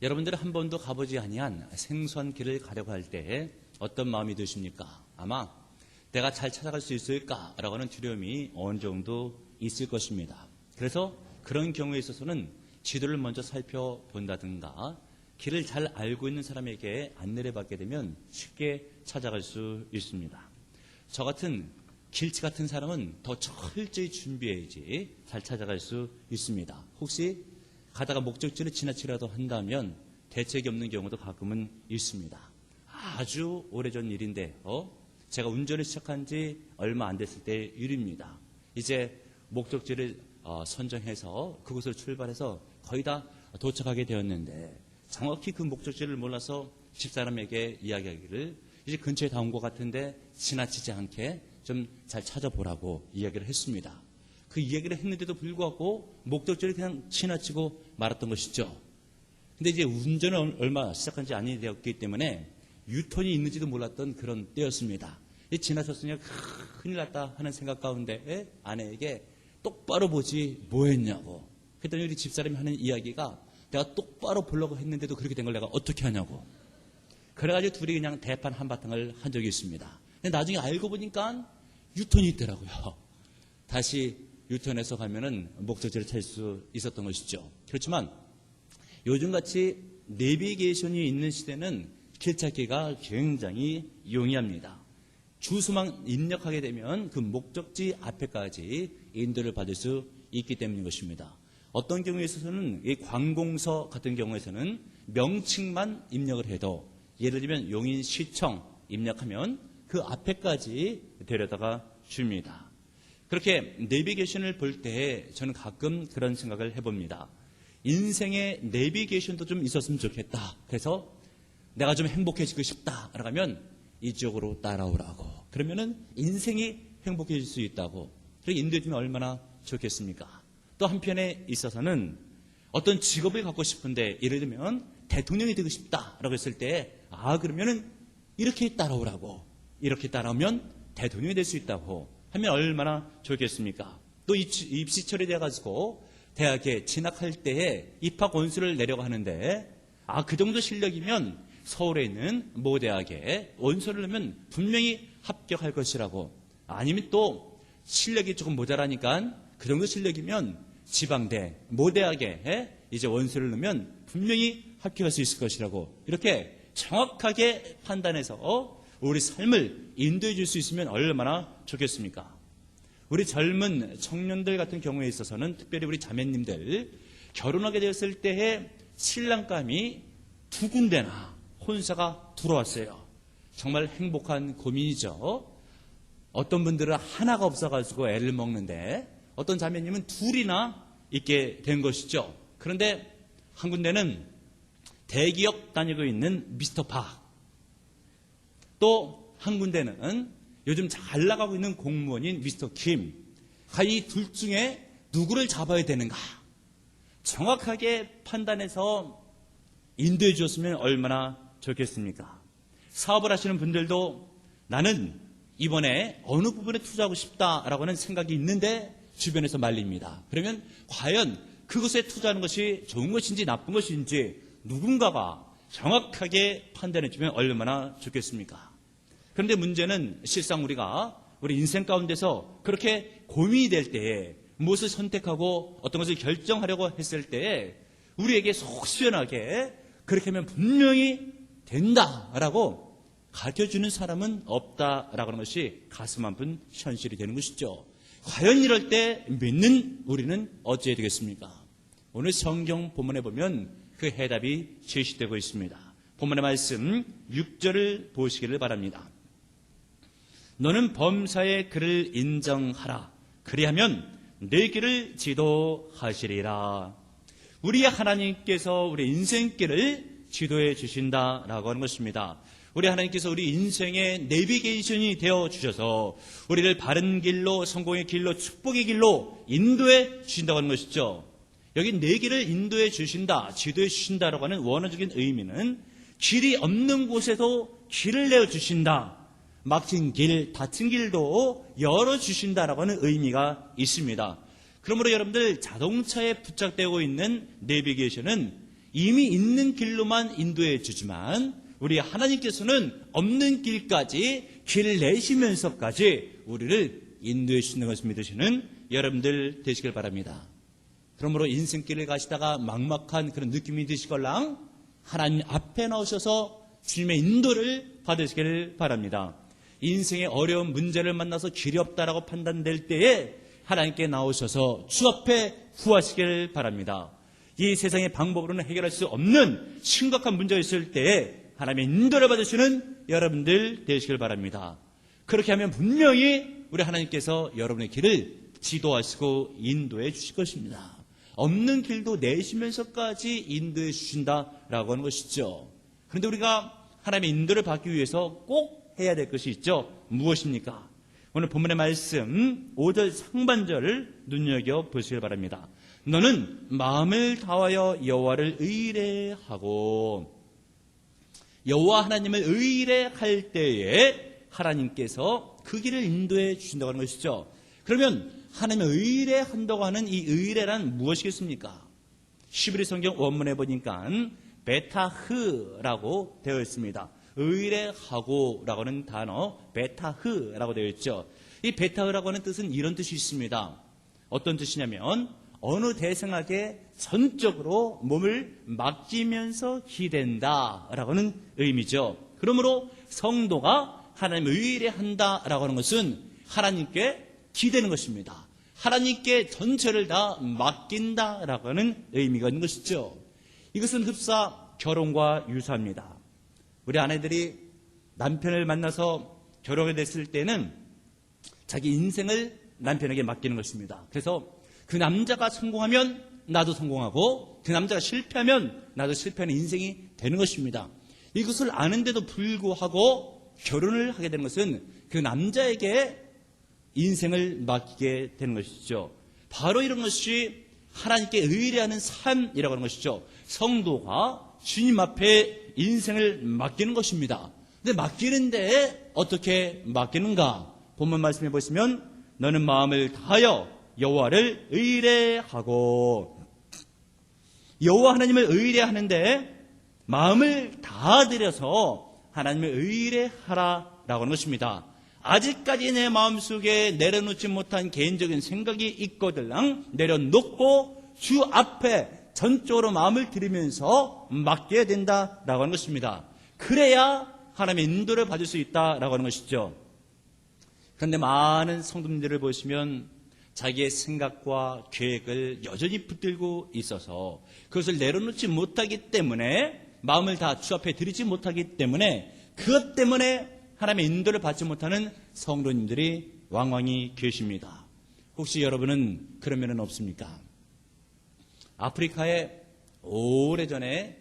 여러분들은 한 번도 가보지 아니한 생소한 길을 가려고 할 때 어떤 마음이 드십니까? 아마 내가 잘 찾아갈 수 있을까라고 하는 두려움이 어느 정도 있을 것입니다. 그래서 그런 경우에 있어서는 지도를 먼저 살펴본다든가 길을 잘 알고 있는 사람에게 안내를 받게 되면 쉽게 찾아갈 수 있습니다. 저 같은 길치 같은 사람은 더 철저히 준비해야지 잘 찾아갈 수 있습니다. 혹시 가다가 목적지를 지나치라도 한다면 대책이 없는 경우도 가끔은 있습니다. 아주 오래전 일인데 제가 운전을 시작한 지 얼마 안 됐을 때 일입니다. 이제 목적지를 선정해서 그곳을 출발해서 거의 다 도착하게 되었는데 정확히 그 목적지를 몰라서 집사람에게 이야기하기를 이제 근처에 다 온 것 같은데 지나치지 않게 좀 잘 찾아보라고 이야기를 했습니다. 그 이야기를 했는데도 불구하고 목적지를 그냥 지나치고 말았던 것이죠. 근데 이제 운전을 얼마 시작한 지 아니 되었기 때문에 유턴이 있는지도 몰랐던 그런 때였습니다. 지나쳤으니 큰일 났다 하는 생각 가운데 아내에게 똑바로 보지 뭐 했냐고. 그랬더니 우리 집사람이 하는 이야기가 내가 똑바로 보려고 했는데도 그렇게 된 걸 내가 어떻게 하냐고. 그래가지고 둘이 그냥 대판 한바탕을 한 적이 있습니다. 근데 나중에 알고 보니까 유턴이 있더라고요. 다시 유턴해서 가면은 목적지를 찾을 수 있었던 것이죠. 그렇지만 요즘같이 내비게이션이 있는 시대는 길 찾기가 굉장히 용이합니다. 주소만 입력하게 되면 그 목적지 앞에까지 인도를 받을 수 있기 때문인 것입니다. 어떤 경우에 있어서는 이 관공서 같은 경우에서는 명칭만 입력을 해도 예를 들면 용인시청 입력하면 그 앞에까지 데려다가 줍니다. 그렇게 내비게이션을 볼 때 저는 가끔 그런 생각을 해봅니다. 인생의 내비게이션도 좀 있었으면 좋겠다. 그래서 내가 좀 행복해지고 싶다라고 하면 이쪽으로 따라오라고. 그러면은 인생이 행복해질 수 있다고. 그렇게 인도해주면 얼마나 좋겠습니까? 또 한편에 있어서는 어떤 직업을 갖고 싶은데 예를 들면 대통령이 되고 싶다라고 했을 때 그러면은 이렇게 따라오라고. 이렇게 따라오면 대통령이 될 수 있다고 하면 얼마나 좋겠습니까? 또 입시철이 돼가지고 대학에 진학할 때에 입학 원수를 내려고 하는데 그 정도 실력이면 서울에 있는 모 대학에 원서를 넣으면 분명히 합격할 것이라고. 아니면 또 실력이 조금 모자라니까 그 정도 실력이면 지방대 모 대학에 이제 원서를 넣으면 분명히 합격할 수 있을 것이라고. 이렇게 정확하게 판단해서 우리 삶을 인도해 줄 수 있으면 얼마나 좋겠습니까? 우리 젊은 청년들 같은 경우에 있어서는 특별히 우리 자매님들 결혼하게 되었을 때의 신랑감이 두 군데나 혼사가 들어왔어요. 정말 행복한 고민이죠. 어떤 분들은 하나가 없어가지고 애를 먹는데 어떤 자매님은 둘이나 있게 된 것이죠. 그런데 한 군데는 대기업 다니고 있는 미스터 박, 또 한 군데는 요즘 잘 나가고 있는 공무원인 미스터 김. 이 둘 중에 누구를 잡아야 되는가? 정확하게 판단해서 인도해 주었으면 얼마나 좋겠습니까? 사업을 하시는 분들도 나는 이번에 어느 부분에 투자하고 싶다라고 하는 생각이 있는데 주변에서 말립니다. 그러면 과연 그것에 투자하는 것이 좋은 것인지 나쁜 것인지 누군가가 정확하게 판단해 주면 얼마나 좋겠습니까? 그런데 문제는 실상 우리 인생 가운데서 그렇게 고민이 될 때에 무엇을 선택하고 어떤 것을 결정하려고 했을 때에 우리에게 속 시원하게 그렇게 하면 분명히 된다라고 가르쳐주는 사람은 없다라고 하는 것이 가슴 아픈 현실이 되는 것이죠. 과연 이럴 때 믿는 우리는 어찌해야 되겠습니까? 오늘 성경 본문에 보면 그 해답이 제시되고 있습니다. 본문의 말씀 6절을 보시기를 바랍니다. 너는 범사의 그를 인정하라. 그리하면 내 길을 지도하시리라. 우리 하나님께서 우리 인생길을 지도해 주신다라고 하는 것입니다. 우리 하나님께서 우리 인생의 내비게이션이 되어 주셔서 우리를 바른 길로, 성공의 길로, 축복의 길로 인도해 주신다고 하는 것이죠. 여기 내 길을 인도해 주신다, 지도해 주신다라고 하는 원어적인 의미는 길이 없는 곳에도 길을 내어 주신다. 막힌 길, 닫힌 길도 열어주신다라고 하는 의미가 있습니다. 그러므로 여러분들 자동차에 부착되고 있는 내비게이션은 이미 있는 길로만 인도해 주지만 우리 하나님께서는 없는 길까지 길 내시면서까지 우리를 인도해 주시는 것을 믿으시는 여러분들 되시길 바랍니다. 그러므로 인생길을 가시다가 막막한 그런 느낌이 드시걸랑 하나님 앞에 나오셔서 주님의 인도를 받으시길 바랍니다. 인생의 어려운 문제를 만나서 길이 없다라고 판단될 때에 하나님께 나오셔서 주 앞에 구하시길 바랍니다. 이 세상의 방법으로는 해결할 수 없는 심각한 문제가 있을 때에 하나님의 인도를 받으시는 여러분들 되시길 바랍니다. 그렇게 하면 분명히 우리 하나님께서 여러분의 길을 지도하시고 인도해 주실 것입니다. 없는 길도 내시면서까지 인도해 주신다라고 하는 것이죠. 그런데 우리가 하나님의 인도를 받기 위해서 꼭 해야 될 것이 있죠. 무엇입니까? 오늘 본문의 말씀 5절 상반절을 눈여겨보시길 바랍니다. 너는 마음을 다하여 여호와를 의뢰하고, 여호와 하나님을 의뢰할 때에 하나님께서 그 길을 인도해 주신다고 하는 것이죠. 그러면 하나님을 의뢰한다고 하는 이 의뢰란 무엇이겠습니까? 히브리 성경 원문에 보니까 베타흐라고 되어 있습니다. 의뢰하고 라고 하는 단어 베타흐라고 되어 있죠. 이 베타흐라고 하는 뜻은 이런 뜻이 있습니다. 어떤 뜻이냐면 어느 대상에게 전적으로 몸을 맡기면서 기댄다 라고 하는 의미죠. 그러므로 성도가 하나님을 의뢰한다라고 하는 것은 하나님께 기대는 것입니다. 하나님께 전체를 다 맡긴다라고 하는 의미가 있는 것이죠. 이것은 흡사 결혼과 유사합니다. 우리 아내들이 남편을 만나서 결혼이 됐을 때는 자기 인생을 남편에게 맡기는 것입니다. 그래서 그 남자가 성공하면 나도 성공하고 그 남자가 실패하면 나도 실패하는 인생이 되는 것입니다. 이것을 아는데도 불구하고 결혼을 하게 되는 것은 그 남자에게 인생을 맡기게 되는 것이죠. 바로 이런 것이 하나님께 의뢰하는 삶이라고 하는 것이죠. 성도가 주님 앞에 인생을 맡기는 것입니다. 근데 맡기는데 어떻게 맡기는가? 본문 말씀해 보시면 너는 마음을 다하여 여호와를 의뢰하고, 여호와 하나님을 의뢰하는데 마음을 다들여서 하나님을 의뢰하라라고 하는 것입니다. 아직까지 내 마음속에 내려놓지 못한 개인적인 생각이 있거든 내려놓고 주 앞에 전적으로 마음을 들이면서 맡겨야 된다라고 하는 것입니다. 그래야 하나님의 인도를 받을 수 있다라고 하는 것이죠. 그런데 많은 성도님들을 보시면 자기의 생각과 계획을 여전히 붙들고 있어서 그것을 내려놓지 못하기 때문에, 마음을 다 주 앞에 들이지 못하기 때문에, 그것 때문에 하나님의 인도를 받지 못하는 성도님들이 왕왕히 계십니다. 혹시 여러분은 그런 면은 없습니까? 아프리카에 오래전에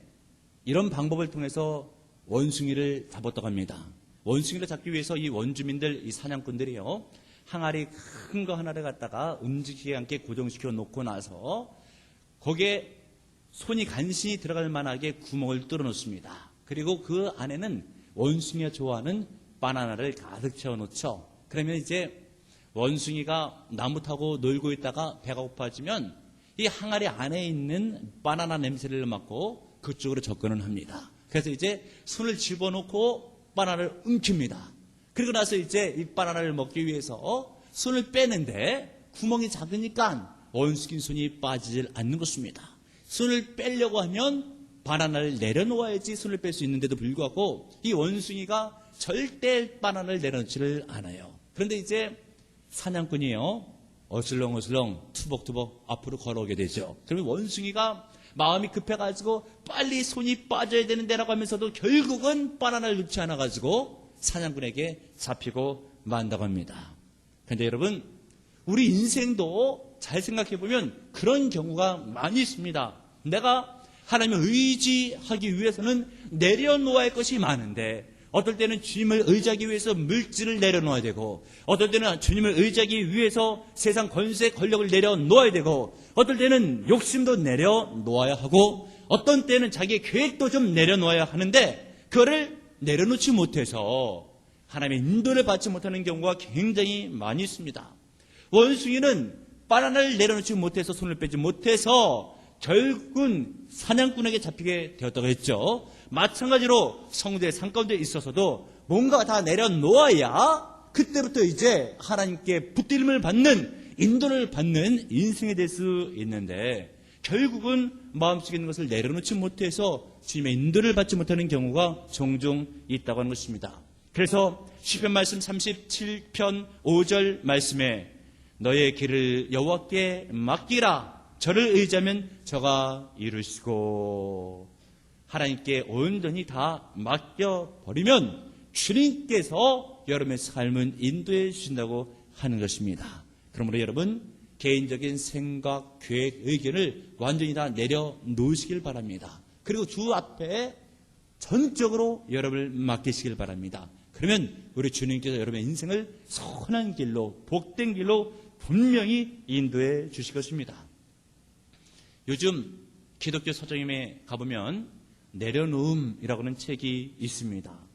이런 방법을 통해서 원숭이를 잡았다고 합니다. 원숭이를 잡기 위해서 이 원주민들, 이 사냥꾼들이요, 항아리 큰 거 하나를 갖다가 움직이지 않게 고정시켜 놓고 나서 거기에 손이 간신히 들어갈 만하게 구멍을 뚫어 놓습니다. 그리고 그 안에는 원숭이가 좋아하는 바나나를 가득 채워 놓죠. 그러면 이제 원숭이가 나무 타고 놀고 있다가 배가 고파지면 이 항아리 안에 있는 바나나 냄새를 맡고 그쪽으로 접근을 합니다. 그래서 이제 손을 집어넣고 바나나를 움킵니다. 그리고 나서 이제 이 바나나를 먹기 위해서 손을 빼는데 구멍이 작으니까 원숭이 손이 빠지질 않는 것입니다. 손을 빼려고 하면 바나나를 내려놓아야지 손을 뺄 수 있는데도 불구하고 이 원숭이가 절대 바나나를 내려놓지를 않아요. 그런데 이제 사냥꾼이요, 어슬렁어슬렁 투벅투벅 앞으로 걸어오게 되죠. 그러면 원숭이가 마음이 급해가지고 빨리 손이 빠져야 되는데라고 하면서도 결국은 바나나를 놓지 않아가지고 사냥꾼에게 잡히고 만다고 합니다. 그런데 여러분, 우리 인생도 잘 생각해보면 그런 경우가 많이 있습니다. 내가 하나님을 의지하기 위해서는 내려놓아야 할 것이 많은데, 어떨 때는 주님을 의지하기 위해서 물질을 내려놓아야 되고, 어떨 때는 주님을 의지하기 위해서 세상 권세 권력을 내려놓아야 되고, 어떨 때는 욕심도 내려놓아야 하고, 어떤 때는 자기의 계획도 좀 내려놓아야 하는데 그거를 내려놓지 못해서 하나님의 인도를 받지 못하는 경우가 굉장히 많이 있습니다. 원숭이는 바나나를 내려놓지 못해서, 손을 빼지 못해서 결국은 사냥꾼에게 잡히게 되었다고 했죠. 마찬가지로 성도의 삶 가운데 있어서도 뭔가 다 내려놓아야 그때부터 이제 하나님께 붙들림을 받는, 인도를 받는 인생이 될 수 있는데, 결국은 마음속에 있는 것을 내려놓지 못해서 주님의 인도를 받지 못하는 경우가 종종 있다고 하는 것입니다. 그래서 시편 말씀 37편 5절 말씀에 너의 길을 여호와께 맡기라. 저를 의지하면 저가 이루시고, 하나님께 온전히 다 맡겨버리면 주님께서 여러분의 삶은 인도해 주신다고 하는 것입니다. 그러므로 여러분, 개인적인 생각, 계획, 의견을 완전히 다 내려놓으시길 바랍니다. 그리고 주 앞에 전적으로 여러분을 맡기시길 바랍니다. 그러면 우리 주님께서 여러분의 인생을 선한 길로, 복된 길로 분명히 인도해 주실 것입니다. 요즘 기독교 서점에 가보면 내려놓음이라고 하는 책이 있습니다.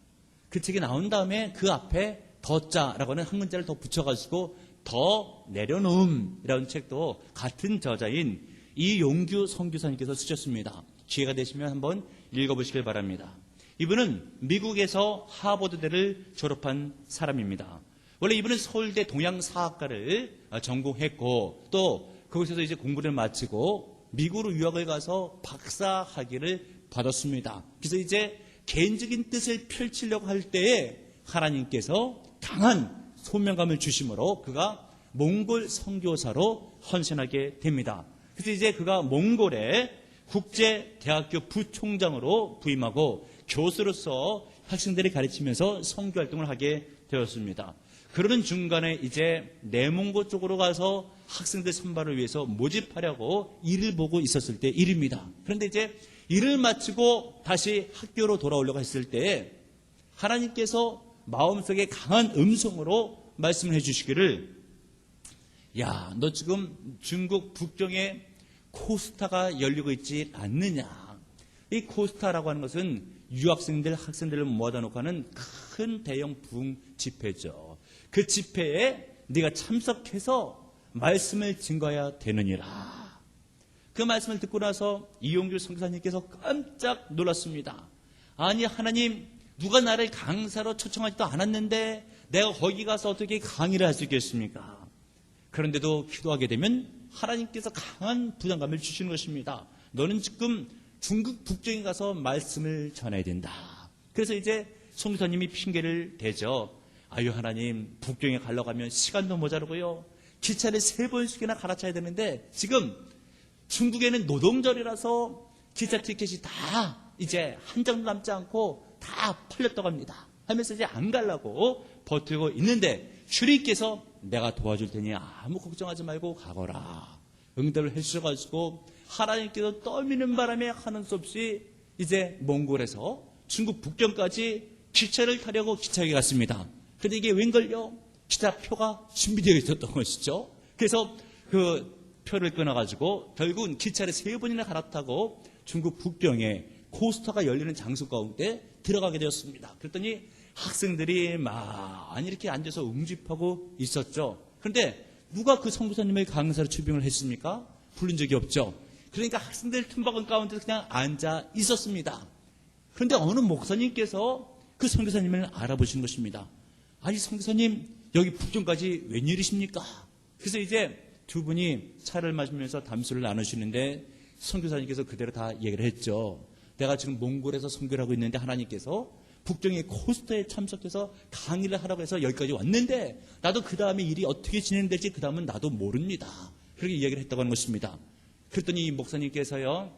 그 책이 나온 다음에 그 앞에 더자라고 하는 한 문자를 더 붙여가지고 더 내려놓음이라는 책도 같은 저자인 이용규 선교사님께서 쓰셨습니다. 기회가 되시면 한번 읽어보시길 바랍니다. 이분은 미국에서 하버드대를 졸업한 사람입니다. 원래 이분은 서울대 동양사학과를 전공했고, 또 거기서도 이제 공부를 마치고 미국으로 유학을 가서 박사 학위를 받았습니다. 그래서 이제 개인적인 뜻을 펼치려고 할 때에 하나님께서 강한 소명감을 주심으로 그가 몽골 선교사로 헌신하게 됩니다. 그래서 이제 그가 몽골의 국제대학교 부총장으로 부임하고 교수로서 학생들을 가르치면서 선교 활동을 하게 되었습니다. 그러는 중간에 이제 내몽고 쪽으로 가서 학생들 선발을 위해서 모집하려고 일을 보고 있었을 때 일입니다. 그런데 이제 일을 마치고 다시 학교로 돌아오려고 했을 때 하나님께서 마음속에 강한 음성으로 말씀을 해주시기를, 야, 너 지금 중국 북경에 코스타가 열리고 있지 않느냐. 이 코스타라고 하는 것은 유학생들, 학생들을 모아다 놓고 하는 큰 대형 부흥 집회죠. 그 집회에 네가 참석해서 말씀을 증거해야 되느니라. 그 말씀을 듣고 나서 이용규 선교사님께서 깜짝 놀랐습니다. 아니, 하나님, 누가 나를 강사로 초청하지도 않았는데 내가 거기 가서 어떻게 강의를 할 수 있겠습니까? 그런데도 기도하게 되면 하나님께서 강한 부담감을 주시는 것입니다. 너는 지금 중국 북경에 가서 말씀을 전해야 된다. 그래서 이제 선교사님이 핑계를 대죠. 아유, 하나님, 북경에 가려고 하면 시간도 모자르고요, 기차를 3번씩이나 갈아타야 되는데 지금 중국에는 노동절이라서 기차 티켓이 다 이제 한 장도 남지 않고 다 팔렸다고 합니다. 하면서 이제 안 가려고 버티고 있는데 주님께서 내가 도와줄 테니 아무 걱정하지 말고 가거라. 응답을 해주셔가지고 하나님께서 떠미는 바람에 하는 수 없이 이제 몽골에서 중국 북경까지 기차를 타려고 기차역에 갔습니다. 그런데 이게 웬걸요? 기차표가 준비되어 있었던 것이죠. 그래서 그 표를 끊어가지고 결국은 기차를 3번이나 갈아타고 중국 북경에 코스타가 열리는 장소 가운데 들어가게 되었습니다. 그랬더니 학생들이 많이 이렇게 앉아서 응집하고 있었죠. 그런데 누가 그 선교사님의 강사로 추빙을 했습니까? 부른 적이 없죠. 그러니까 학생들 틈바구니 가운데 그냥 앉아 있었습니다. 그런데 어느 목사님께서 그 선교사님을 알아보신 것입니다. 아니, 선교사님, 여기 북경까지 웬일이십니까? 그래서 이제 두 분이 차를 마시면서 담소를 나누시는데 선교사님께서 그대로 다 얘기를 했죠. 내가 지금 몽골에서 선교를 하고 있는데 하나님께서 북경의 코스터에 참석해서 강의를 하라고 해서 여기까지 왔는데 나도 그 다음에 일이 어떻게 진행될지 그 다음은 나도 모릅니다. 그렇게 이야기를 했다고 하는 것입니다. 그랬더니 이 목사님께서요,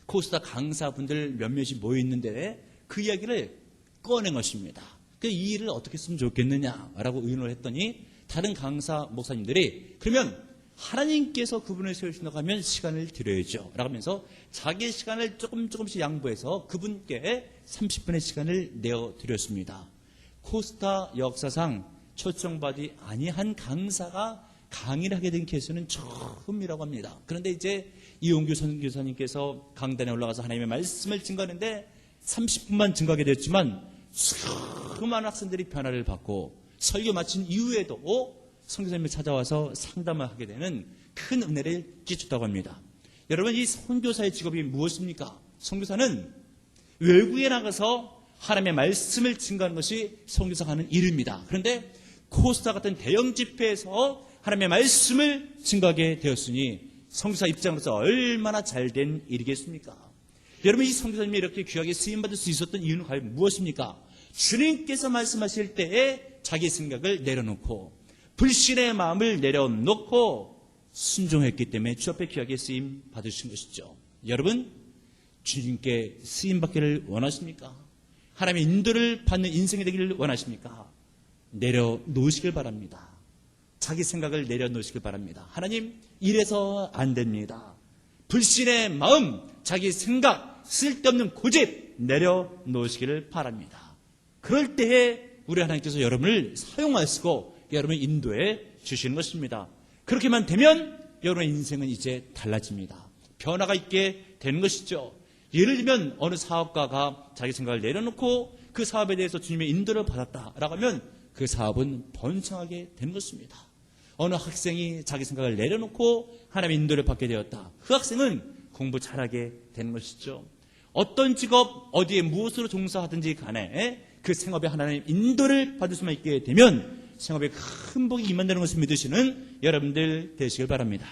코스타 강사분들 몇몇이 모여있는데 그 이야기를 꺼낸 것입니다. 이 일을 어떻게 했으면 좋겠느냐라고 의논을 했더니 다른 강사 목사님들이 그러면 하나님께서 그분을 세우신다고 하면 시간을 드려야죠 라고 하면서 자기의 시간을 조금씩 양보해서 그분께 30분의 시간을 내어드렸습니다. 코스타 역사상 초청받이 아니한 강사가 강의를 하게 된 케이스는 처음이라고 합니다. 그런데 이제 이용규 선교사님께서 강단에 올라가서 하나님의 말씀을 증거하는데 30분만 증거하게 됐지만 수많은 학생들이 변화를 받고 설교 마친 이후에도 선교사님을 찾아와서 상담을 하게 되는 큰 은혜를 끼쳤다고 합니다. 여러분, 이 선교사의 직업이 무엇입니까? 선교사는 외국에 나가서 하나님의 말씀을 증거하는 것이 선교사가 하는 일입니다. 그런데 코스타 같은 대형 집회에서 하나님의 말씀을 증거하게 되었으니 선교사 입장으로서 얼마나 잘된 일이겠습니까? 여러분, 이 선교사님이 이렇게 귀하게 쓰임받을 수 있었던 이유는 과연 무엇입니까? 주님께서 말씀하실 때에 자기 생각을 내려놓고 불신의 마음을 내려놓고 순종했기 때문에 주 앞에 귀하게 쓰임 받으신 것이죠. 여러분, 주님께 쓰임 받기를 원하십니까? 하나님의 인도를 받는 인생이 되기를 원하십니까? 내려놓으시길 바랍니다. 자기 생각을 내려놓으시길 바랍니다. 하나님, 이래서 안 됩니다. 불신의 마음, 자기 생각, 쓸데없는 고집 내려놓으시기를 바랍니다. 그럴 때에 우리 하나님께서 여러분을 사용하시고 여러분을 인도해 주시는 것입니다. 그렇게만 되면 여러분의 인생은 이제 달라집니다. 변화가 있게 되는 것이죠. 예를 들면 어느 사업가가 자기 생각을 내려놓고 그 사업에 대해서 주님의 인도를 받았다라고 하면 그 사업은 번창하게 되는 것입니다. 어느 학생이 자기 생각을 내려놓고 하나님의 인도를 받게 되었다. 그 학생은 공부 잘하게 되는 것이죠. 어떤 직업, 어디에 무엇으로 종사하든지 간에 그 생업에 하나님의 인도를 받을 수만 있게 되면 생업에 큰 복이 임한다는 것을 믿으시는 여러분들 되시길 바랍니다.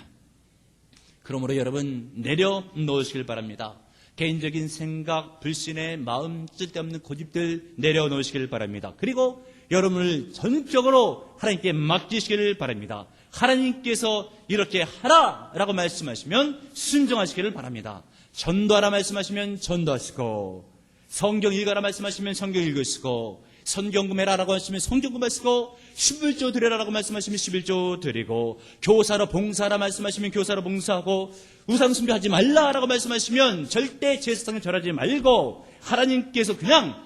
그러므로 여러분, 내려놓으시길 바랍니다. 개인적인 생각, 불신의 마음, 쓸데없는 고집들 내려놓으시길 바랍니다. 그리고 여러분을 전적으로 하나님께 맡기시기를 바랍니다. 하나님께서 이렇게 하라라고 말씀하시면 순종하시기를 바랍니다. 전도하라 말씀하시면 전도하시고, 성경 읽어라 말씀하시면 성경 읽으시고, 선경금해라라고 하시면 성경금 하시고, 11조 드려라라고 말씀하시면 11조 드리고, 교사로 봉사하라 말씀하시면 교사로 봉사하고, 우상 숭배하지 말라라고 말씀하시면 절대 제사상을 절하지 말고, 하나님께서 그냥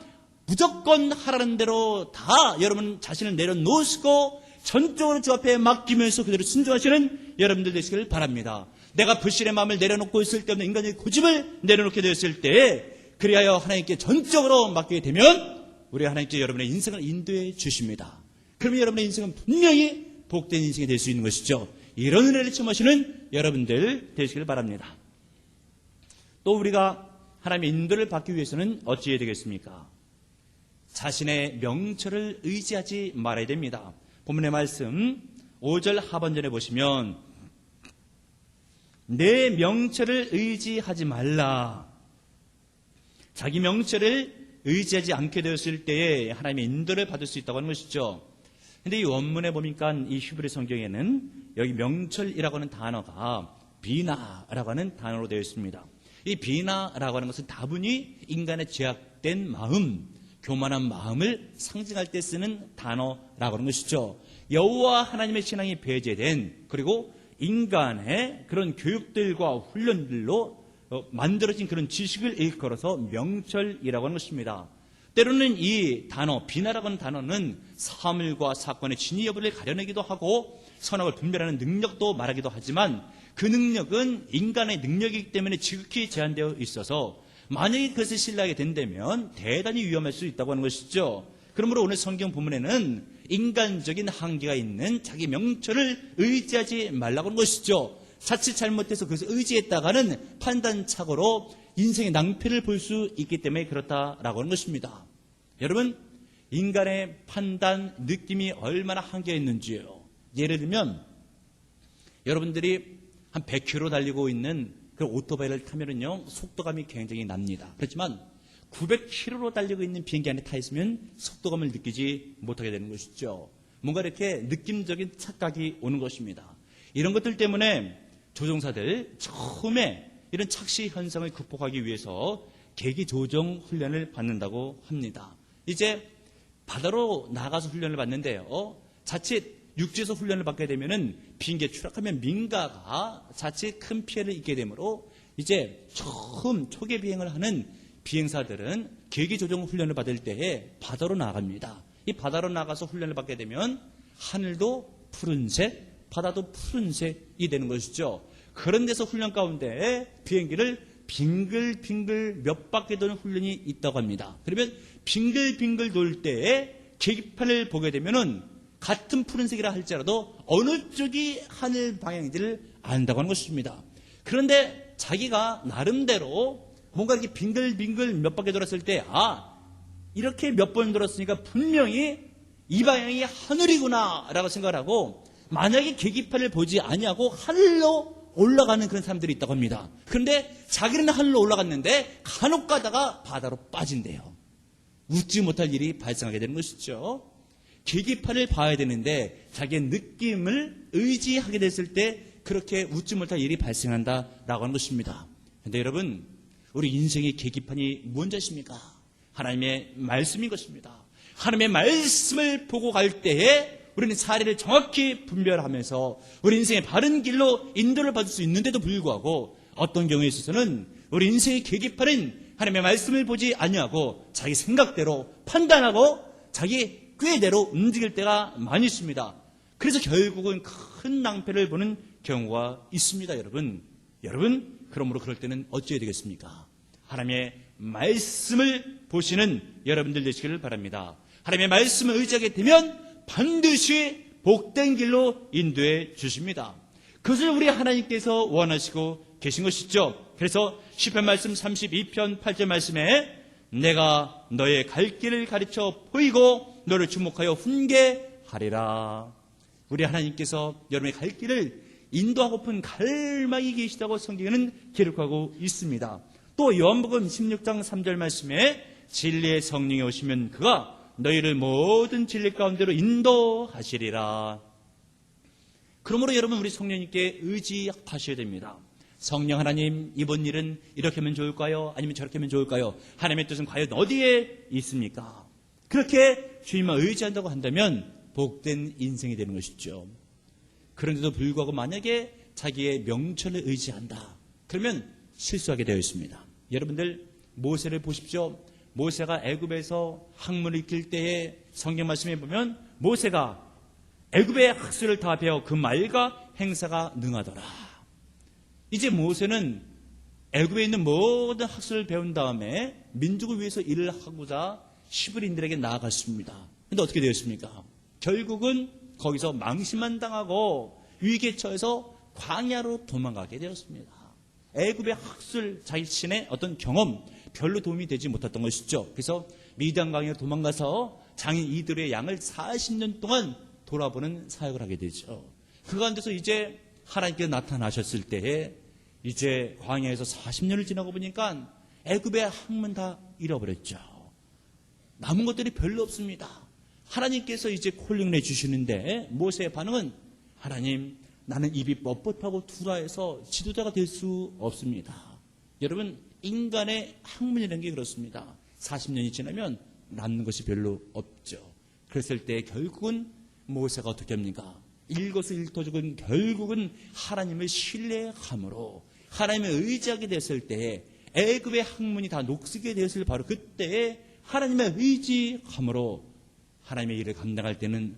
무조건 하라는 대로 다 여러분 자신을 내려놓으시고 전적으로 주 앞에 맡기면서 그대로 순종하시는 여러분들 되시길 바랍니다. 내가 불신의 마음을 내려놓고 있을 때 없는 인간의 고집을 내려놓게 되었을 때, 그리하여 하나님께 전적으로 맡기게 되면 우리 하나님께 여러분의 인생을 인도해 주십니다. 그러면 여러분의 인생은 분명히 복된 인생이 될 수 있는 것이죠. 이런 은혜를 체험하시는 여러분들 되시길 바랍니다. 또 우리가 하나님의 인도를 받기 위해서는 어찌해야 되겠습니까? 자신의 명철을 의지하지 말아야 됩니다. 본문의 말씀 5절 하반절에 보시면 내 명철을 의지하지 말라. 자기 명철을 의지하지 않게 되었을 때에 하나님의 인도를 받을 수 있다고 하는 것이죠. 근데 이 원문에 보니까 이 히브리 성경에는 여기 명철이라고 하는 단어가 비나라고 하는 단어로 되어 있습니다. 이 비나라고 하는 것은 다분히 인간의 죄악된 마음, 교만한 마음을 상징할 때 쓰는 단어라고 하는 것이죠. 여호와 하나님의 신앙이 배제된, 그리고 인간의 그런 교육들과 훈련들로 만들어진 그런 지식을 일컬어서 명철이라고 하는 것입니다. 때로는 이 단어, 비나라고 하는 단어는 사물과 사건의 진위 여부를 가려내기도 하고 선악을 분별하는 능력도 말하기도 하지만 그 능력은 인간의 능력이기 때문에 지극히 제한되어 있어서 만약에 그것을 신뢰하게 된다면 대단히 위험할 수 있다고 하는 것이죠. 그러므로 오늘 성경 본문에는 인간적인 한계가 있는 자기 명철을 의지하지 말라고 하는 것이죠. 자칫 잘못해서 그것을 의지했다가는 판단착오로 인생의 낭패를 볼 수 있기 때문에 그렇다라고 하는 것입니다. 여러분, 인간의 판단, 느낌이 얼마나 한계가 있는지요. 예를 들면 여러분들이 한 100km 달리고 있는 그 오토바이를 타면은요, 속도감이 굉장히 납니다. 그렇지만 900km로 달리고 있는 비행기 안에 타 있으면 속도감을 느끼지 못하게 되는 것이죠. 뭔가 이렇게 느낌적인 착각이 오는 것입니다. 이런 것들 때문에 조종사들 처음에 이런 착시 현상을 극복하기 위해서 계기 조정 훈련을 받는다고 합니다. 이제 바다로 나가서 훈련을 받는데요, 자칫 육지에서 훈련을 받게 되면은 비행기에 추락하면 민가가 자칫 큰 피해를 입게 되므로 이제 처음 초계 비행을 하는 비행사들은 계기 조정 훈련을 받을 때에 바다로 나갑니다. 이 바다로 나가서 훈련을 받게 되면 하늘도 푸른색, 바다도 푸른색이 되는 것이죠. 그런 데서 훈련 가운데 비행기를 빙글빙글 몇 바퀴 도는 훈련이 있다고 합니다. 그러면 빙글빙글 돌 때에 계기판을 보게 되면은 같은 푸른색이라 할지라도 어느 쪽이 하늘 방향인지를 안다고 하는 것입니다. 그런데 자기가 나름대로 뭔가 이렇게 빙글빙글 몇 바퀴 돌았을 때, 이렇게 몇 번 돌았으니까 분명히 이 방향이 하늘이구나 라고 생각을 하고, 만약에 계기판을 보지 아니하고 하늘로 올라가는 그런 사람들이 있다고 합니다. 그런데 자기는 하늘로 올라갔는데 간혹 가다가 바다로 빠진대요. 웃지 못할 일이 발생하게 되는 것이죠. 계기판을 봐야 되는데 자기의 느낌을 의지하게 됐을 때 그렇게 웃지 못할 일이 발생한다라고 하는 것입니다. 그런데 여러분, 우리 인생의 계기판이 뭔지 아십니까? 하나님의 말씀인 것입니다. 하나님의 말씀을 보고 갈 때에 우리는 사례를 정확히 분별하면서 우리 인생의 바른 길로 인도를 받을 수 있는데도 불구하고 어떤 경우에 있어서는 우리 인생의 계기판은 하나님의 말씀을 보지 아니하고 자기 생각대로 판단하고 자기 꾀대로 움직일 때가 많이 있습니다. 그래서 결국은 큰 낭패를 보는 경우가 있습니다. 여러분, 그러므로 그럴 때는 어찌해야 되겠습니까? 하나님의 말씀을 보시는 여러분들 되시기를 바랍니다. 하나님의 말씀을 의지하게 되면 반드시 복된 길로 인도해 주십니다. 그것을 우리 하나님께서 원하시고 계신 것이죠. 그래서 시편 말씀 32편 8절 말씀에 내가 너의 갈 길을 가르쳐 보이고 너를 주목하여 훈계하리라. 우리 하나님께서 여러분의 갈 길을 인도하고픈 갈망이 계시다고 성경에는 기록하고 있습니다. 또 요한복음 16장 3절 말씀에 진리의 성령이 오시면 그가 너희를 모든 진리 가운데로 인도하시리라. 그러므로 여러분, 우리 성령님께 의지하셔야 됩니다. 성령 하나님, 이번 일은 이렇게 하면 좋을까요? 아니면 저렇게 하면 좋을까요? 하나님의 뜻은 과연 어디에 있습니까? 그렇게 주님만 의지한다고 한다면 복된 인생이 되는 것이죠. 그런데도 불구하고 만약에 자기의 명철을 의지한다, 그러면 실수하게 되어 있습니다. 여러분들, 모세를 보십시오. 모세가 애굽에서 학문을 익힐 때에 성경 말씀에 보면 모세가 애굽의 학술을 다 배워 그 말과 행사가 능하더라. 이제 모세는 애굽에 있는 모든 학술을 배운 다음에 민족을 위해서 일을 하고자 히브리인들에게 나아갔습니다. 그런데 어떻게 되었습니까? 결국은 거기서 망신만 당하고 위기에 처해서 광야로 도망가게 되었습니다. 애굽의 학술 자신의 어떤 경험 별로 도움이 되지 못했던 것이죠. 그래서 미디안 광야로 도망가서 장인 이드로의 양을 40년 동안 돌아보는 사역을 하게 되죠. 그 가운데서 이제 하나님께서 나타나셨을 때에 이제 광야에서 40년을 지나고 보니까 애굽의 학문 다 잃어버렸죠. 남은 것들이 별로 없습니다. 하나님께서 이제 콜링을 해주시는데 모세의 반응은 하나님, 나는 입이 뻣뻣하고 투라해서 지도자가 될 수 없습니다. 여러분, 인간의 학문이라는 게 그렇습니다. 40년이 지나면 남는 것이 별로 없죠. 그랬을 때 결국은 모세가 어떻게 합니까? 일거수일투족은 결국은 하나님을 신뢰함으로 하나님을 의지하게 됐을 때에 애굽의 학문이 다 녹슬게 되었을 바로 그때에 하나님의 의지함으로 하나님의 일을 감당할 때는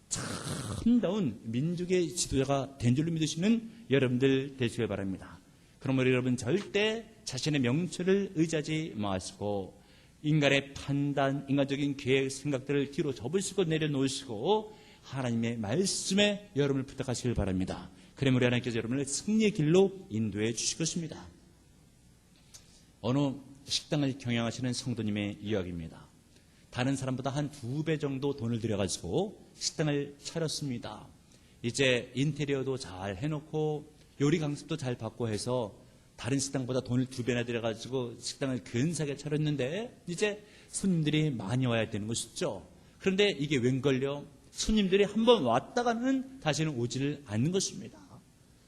참다운 민족의 지도자가 된 줄로 믿으시는 여러분들 되시길 바랍니다. 그러므로 여러분, 절대 자신의 명철을 의지하지 마시고 인간의 판단, 인간적인 계획, 생각들을 뒤로 접으시고 내려놓으시고 하나님의 말씀에 여러분을 부탁하시길 바랍니다. 그러므로 하나님께서 여러분을 승리의 길로 인도해 주실 것입니다. 어느 식당을 경영하시는 성도님의 이야기입니다. 다른 사람보다 한 2배 정도 돈을 들여가지고 식당을 차렸습니다. 이제 인테리어도 잘 해놓고 요리 강습도 잘 받고 해서 다른 식당보다 돈을 2배나 들여가지고 식당을 근사하게 차렸는데 이제 손님들이 많이 와야 되는 것이죠. 그런데 이게 웬걸요? 손님들이 한번 왔다가는 다시는 오지를 않는 것입니다.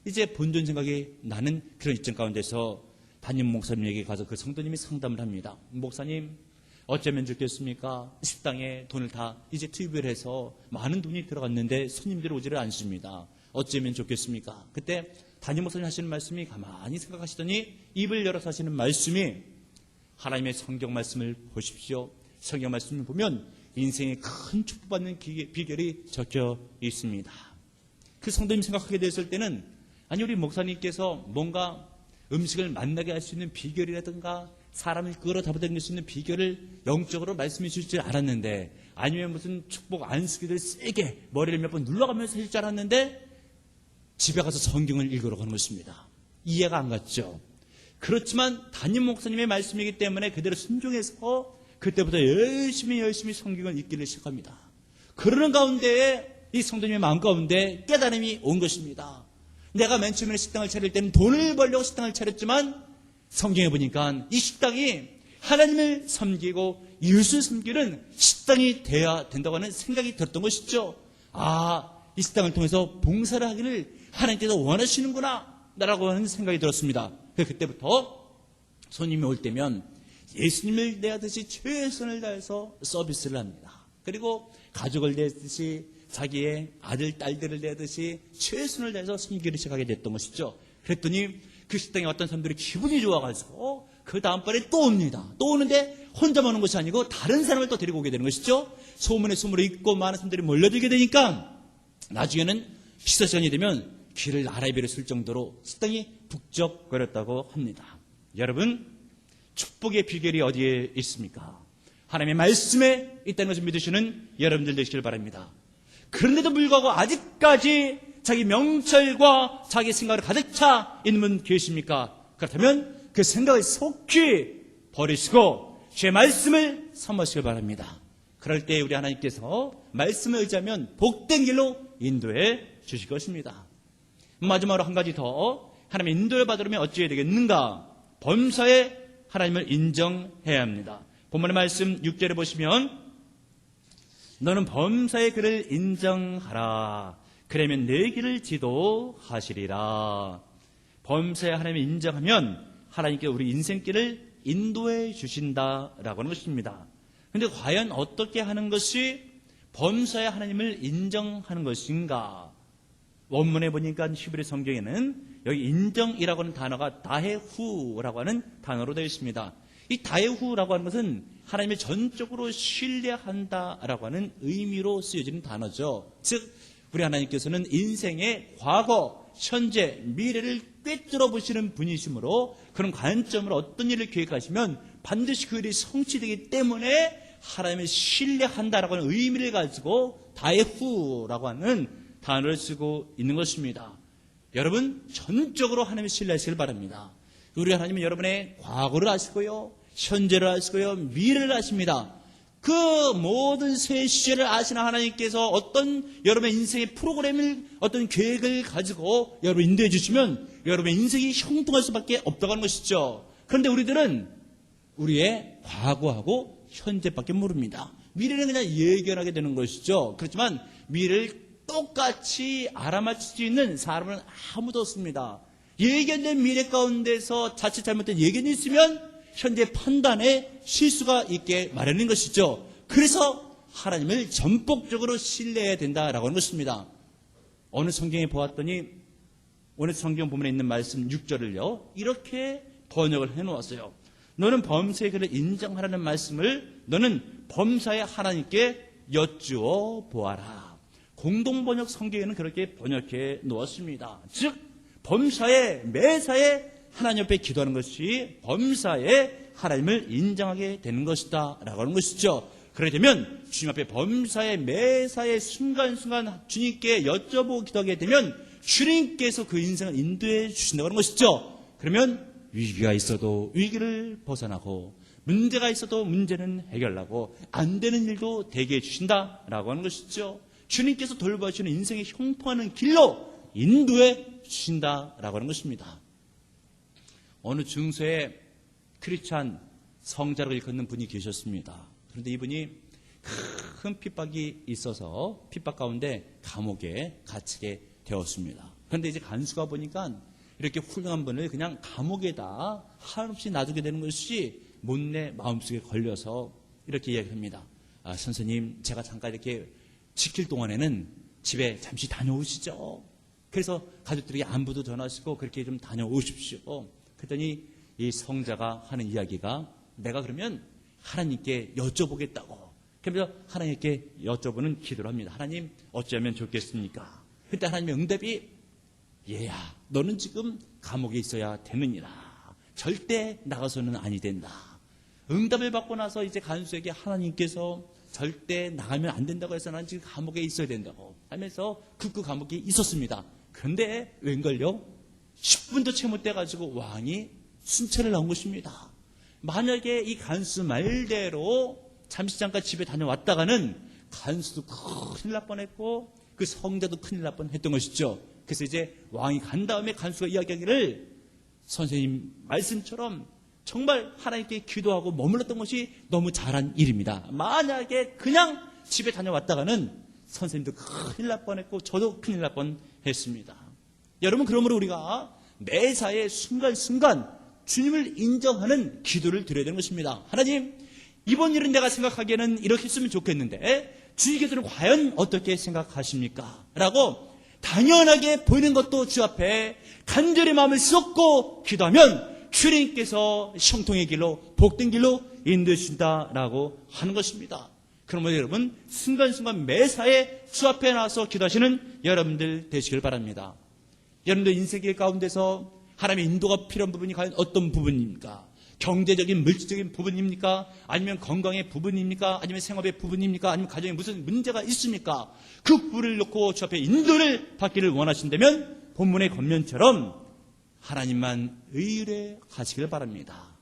이제 본전 생각이 나는 그런 입장 가운데서 담임 목사님에게 가서 그 성도님이 상담을 합니다. 목사님, 어쩌면 좋겠습니까? 식당에 돈을 다 이제 투입을 해서 많은 돈이 들어갔는데 손님들이 오지를 않습니다. 어쩌면 좋겠습니까? 그때 담임 목사님 하시는 말씀이 가만히 생각하시더니 입을 열어서 하시는 말씀이 하나님의 성경 말씀을 보십시오. 성경 말씀을 보면 인생에 큰 축복받는 비결이 적혀 있습니다. 그 성도님 생각하게 됐을 때는 아니, 우리 목사님께서 뭔가 음식을 만나게 할 수 있는 비결이라든가 사람을 끌어잡아당길 수 있는 비결을 영적으로 말씀해 주실 줄 알았는데, 아니면 무슨 축복 안수기를 세게 머리를 몇 번 눌러가면서 할 줄 알았는데 집에 가서 성경을 읽으러 가는 것입니다. 이해가 안 갔죠. 그렇지만 담임 목사님의 말씀이기 때문에 그대로 순종해서 그때부터 열심히 성경을 읽기를 시작합니다. 그러는 가운데에 이 성도님의 마음 가운데 깨달음이 온 것입니다. 내가 맨 처음에 식당을 차릴 때는 돈을 벌려고 식당을 차렸지만 성경에 보니까 이 식당이 하나님을 섬기고 이웃을 섬기는 식당이 돼야 된다고 하는 생각이 들었던 것이죠. 이 식당을 통해서 봉사를 하기를 하나님께서 원하시는구나 라고 하는 생각이 들었습니다. 그때부터 손님이 올 때면 예수님을 대하듯이 최선을 다해서 서비스를 합니다. 그리고 가족을 대하듯이 자기의 아들, 딸들을 대하듯이 최선을 다해서 섬기기 시작하게 됐던 것이죠. 그랬더니 그 식당에 어떤 사람들이 기분이 좋아가지고 그 다음번에 또 옵니다. 또 오는데 혼자만 오는 것이 아니고 다른 사람을 또 데리고 오게 되는 것이죠. 소문에 소문을 읽고 많은 사람들이 몰려들게 되니까 나중에는 식사 시간이 되면 귀를 나라비를 쓸 정도로 식당이 북적거렸다고 합니다. 여러분, 축복의 비결이 어디에 있습니까? 하나님의 말씀에 있다는 것을 믿으시는 여러분들 되시길 바랍니다. 그런데도 불구하고 아직까지 자기 명철과 자기 생각을 가득 차 있는 분 계십니까? 그렇다면 그 생각을 속히 버리시고 주의 말씀을 삼으시길 바랍니다. 그럴 때 우리 하나님께서 말씀을 의지하면 복된 길로 인도해 주실 것입니다. 마지막으로 한 가지 더, 하나님의 인도를 받으려면 어찌해야 되겠는가? 범사에 하나님을 인정해야 합니다. 본문의 말씀 6절에 보시면 너는 범사의 그를 인정하라. 그러면 내 길을 지도하시리라. 범사에 하나님을 인정하면 하나님께 우리 인생길을 인도해 주신다라고 하는 것입니다. 그런데 과연 어떻게 하는 것이 범사에 하나님을 인정하는 것인가? 원문에 보니까 히브리 성경에는 여기 인정이라고 하는 단어가 다해후라고 하는 단어로 되어 있습니다. 이 다해후라고 하는 것은 하나님을 전적으로 신뢰한다라고 하는 의미로 쓰여지는 단어죠. 즉 우리 하나님께서는 인생의 과거, 현재, 미래를 꿰뚫어 보시는 분이시므로 그런 관점으로 어떤 일을 계획하시면 반드시 그 일이 성취되기 때문에 하나님을 신뢰한다라고 하는 의미를 가지고 다해후라고 하는 단어를 쓰고 있는 것입니다. 여러분, 전적으로 하나님을 신뢰하시길 바랍니다. 우리 하나님은 여러분의 과거를 아시고요, 현재를 아시고요, 미래를 아십니다. 그 모든 새 시제를 아시는 하나님께서 어떤 여러분의 인생의 프로그램을, 어떤 계획을 가지고 여러분 인도해 주시면 여러분의 인생이 형통할 수밖에 없다고 하는 것이죠. 그런데 우리들은 우리의 과거하고 현재밖에 모릅니다. 미래는 그냥 예견하게 되는 것이죠. 그렇지만 미래를 똑같이 알아맞힐 수 있는 사람은 아무도 없습니다. 예견된 미래 가운데서 자칫 잘못된 예견이 있으면 현재 판단에 실수가 있게 마련인 것이죠. 그래서 하나님을 전폭적으로 신뢰해야 된다라고 하는 것입니다. 어느 성경에 보았더니 오늘 성경 부분에 있는 말씀 6절을요 이렇게 번역을 해놓았어요. 너는 범사의 그를 인정하라는 말씀을 너는 범사의 하나님께 여쭈어 보아라. 공동번역 성경에는 그렇게 번역해 놓았습니다. 즉 범사에 매사에 하나님 옆에 기도하는 것이 범사에 하나님을 인정하게 되는 것이다 라고 하는 것이죠. 그렇게 되면 주님 앞에 범사에 매사에 순간순간 주님께 여쭤보고 기도하게 되면 주님께서 그 인생을 인도해 주신다고 하는 것이죠. 그러면 위기가 있어도 위기를 벗어나고 문제가 있어도 문제는 해결하고 안 되는 일도 되게 해주신다라고 하는 것이죠. 주님께서 돌봐주시는 인생의 형통하는 길로 인도해 주신다라고 하는 것입니다. 어느 중세에 크리스찬 성자를 일컫는 분이 계셨습니다. 그런데 이분이 큰 핍박이 있어서 핍박 가운데 감옥에 갇히게 되었습니다. 그런데 이제 간수가 보니까 이렇게 훌륭한 분을 그냥 감옥에다 한없이 놔두게 되는 것이 못내 마음속에 걸려서 이렇게 이야기합니다. 선생님, 제가 잠깐 이렇게 지킬 동안에는 집에 잠시 다녀오시죠. 그래서 가족들에게 안부도 전하시고 그렇게 좀 다녀오십시오. 그랬더니 이 성자가 하는 이야기가 내가 그러면 하나님께 여쭤보겠다고. 그래서 하나님께 여쭤보는 기도를 합니다. 하나님, 어찌하면 좋겠습니까? 그때 하나님의 응답이 얘야, 너는 지금 감옥에 있어야 되느니라. 절대 나가서는 아니 된다. 응답을 받고 나서 이제 간수에게 하나님께서 절대 나가면 안 된다고 해서 난 지금 감옥에 있어야 된다고 하면서 극구 감옥에 있었습니다. 그런데 웬걸요? 10분도 채 못 돼가지고 왕이 순찰을 나온 것입니다. 만약에 이 간수 말대로 잠시 잠깐 집에 다녀왔다가는 간수도 큰일 날 뻔했고 그 성자도 큰일 날 뻔했던 것이죠. 그래서 이제 왕이 간 다음에 간수가 이야기하기를 선생님 말씀처럼 정말 하나님께 기도하고 머물렀던 것이 너무 잘한 일입니다. 만약에 그냥 집에 다녀왔다가는 선생님도 큰일 날 뻔했고 저도 큰일 날 뻔했습니다. 여러분, 그러므로 우리가 매사에 순간순간 주님을 인정하는 기도를 드려야 되는 것입니다. 하나님, 이번 일은 내가 생각하기에는 이렇게 했으면 좋겠는데 주님께서는 과연 어떻게 생각하십니까? 라고 당연하게 보이는 것도 주 앞에 간절히 마음을 쏟고 기도하면 주님께서 형통의 길로 복된 길로 인도해 주신다라고 하는 것입니다. 그러므로 여러분, 순간순간 매사에 주 앞에 나와서 기도하시는 여러분들 되시길 바랍니다. 여러분들 인생길 가운데서 하나님의 인도가 필요한 부분이 과연 어떤 부분입니까? 경제적인 물질적인 부분입니까? 아니면 건강의 부분입니까? 아니면 생업의 부분입니까? 아니면 가정에 무슨 문제가 있습니까? 그 부분을 놓고 주 앞에 인도를 받기를 원하신다면 본문의 겉면처럼 하나님만 의뢰하시길 바랍니다.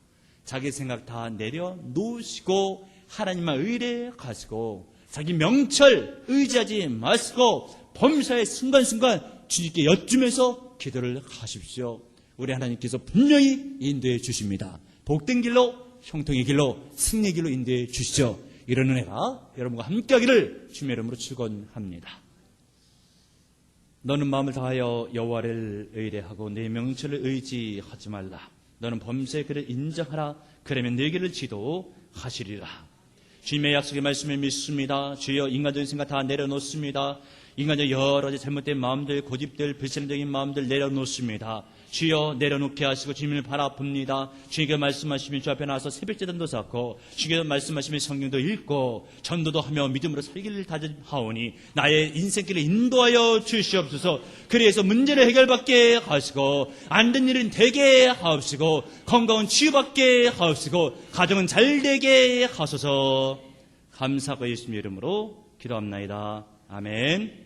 자기 생각 다 내려놓으시고 하나님만 의뢰하시고 자기 명철 의지하지 마시고 범사의 순간순간 주님께 여쭈면서 기도를 하십시오. 우리 하나님께서 분명히 인도해 주십니다. 복된 길로, 형통의 길로, 승리의 길로 인도해 주시죠. 이런 은혜가 여러분과 함께하기를 주님의 이름으로 축원합니다. 너는 마음을 다하여 여호와를 의뢰하고 내 명철을 의지하지 말라. 너는 범죄의 그를 인정하라. 그러면 내 길을 지도하시리라. 주님의 약속의 말씀을 믿습니다. 주여, 인간적인 생각 다 내려놓습니다. 인간적 여러 가지 잘못된 마음들, 고집들, 불신적인 마음들 내려놓습니다. 주여, 내려놓게 하시고 주님을 바라봅니다. 주님께 말씀하시면 주 앞에 나와서 새벽제단도 쌓고 주님께 말씀하시면 성경도 읽고 전도도 하며 믿음으로 살기를 다짐하오니 나의 인생길을 인도하여 주시옵소서. 그래서 문제를 해결받게 하시고 안 된 일은 되게 하옵시고 건강은 치유받게 하옵시고 가정은 잘되게 하소서. 감사하고 예수님 이름으로 기도합나이다. 아멘.